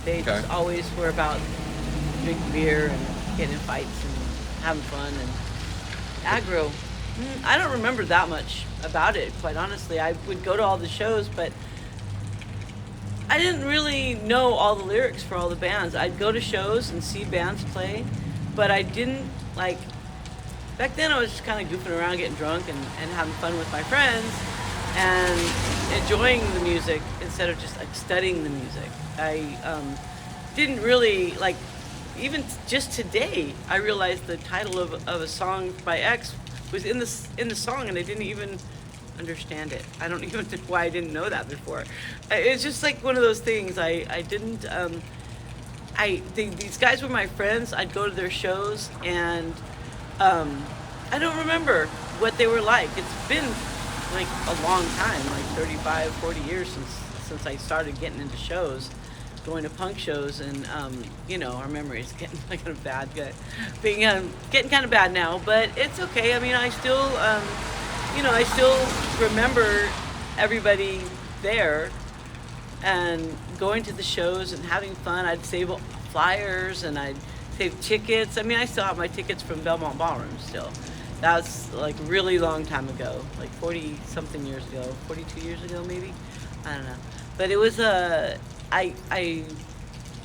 They Okay. just always were about drinking beer and getting in fights and having fun and aggro. I don't remember that much about it, quite honestly. I would go to all the shows, but I didn't really know all the lyrics for all the bands. I'd go to shows and see bands play, but I didn't like. Back then, I was just kind of goofing around, getting drunk, and having fun with my friends, and enjoying the music instead of just like studying the music. I didn't really like. Even just today, I realized the title of a song by X was in the song, and I didn't even understand it. I don't even know why I didn't know that before. It's just like one of those things. I didn't. These guys were my friends. I'd go to their shows, and um, I don't remember what they were like. It's been like a long time, like 35, 40 years since I started getting into shows, going to punk shows, and our memory's getting kind of bad, getting kind of bad now. But it's okay. I mean, I still remember everybody there and going to the shows and having fun. I'd save flyers and I'd save tickets. I mean, I still have my tickets from Belmont Ballroom still. That's like really long time ago, like 40 something years ago, 42 years ago maybe. I don't know. But it was I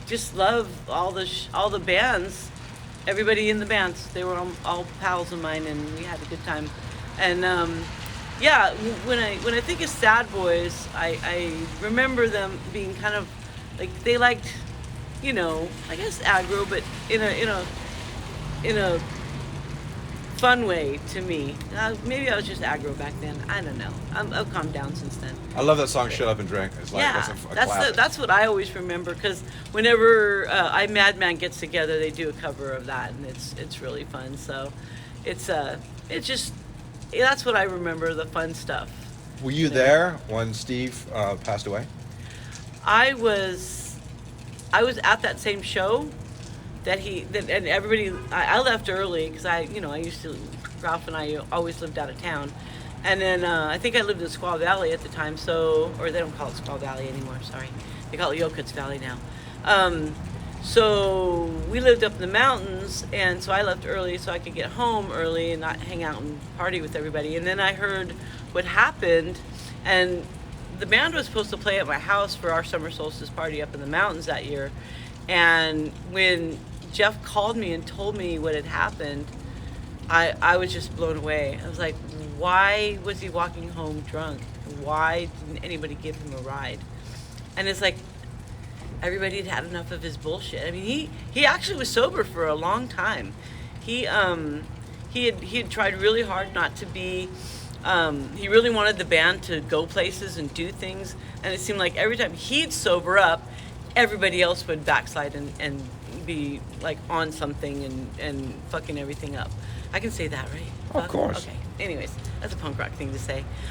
just love all the bands, everybody in the bands. They were all pals of mine, and we had a good time. And yeah, when I think of Sad Boys, I remember them being kind of like they liked, I guess aggro, but in a fun way to me. Maybe I was just aggro back then. I don't know. I've calmed down since then. I love that song, Shut Up and Drink. It's like Yeah, that's a classic. that's what I always remember, because whenever I Madman gets together, they do a cover of that, and it's really fun. So it's just that's what I remember, the fun stuff. Were you there when Steve passed away? I was at that same show and everybody. I left early because I used to, Ralph and I always lived out of town, and then I think I lived in Squaw Valley at the time, or they don't call it Squaw Valley anymore. Sorry, they call it Yokuts Valley now. So we lived up in the mountains, and so I left early so I could get home early and not hang out and party with everybody. And then I heard what happened, and the band was supposed to play at my house for our summer solstice party up in the mountains that year. And when Jeff called me and told me what had happened, I was just blown away. I was like, why was he walking home drunk? Why didn't anybody give him a ride? And it's like, everybody had enough of his bullshit. I mean, he actually was sober for a long time. He had tried really hard not to be. He really wanted the band to go places and do things, and it seemed like every time he'd sober up, everybody else would backslide and be like on something and fucking everything up. I can say that, right? Of course. Okay. Anyways, that's a punk rock thing to say.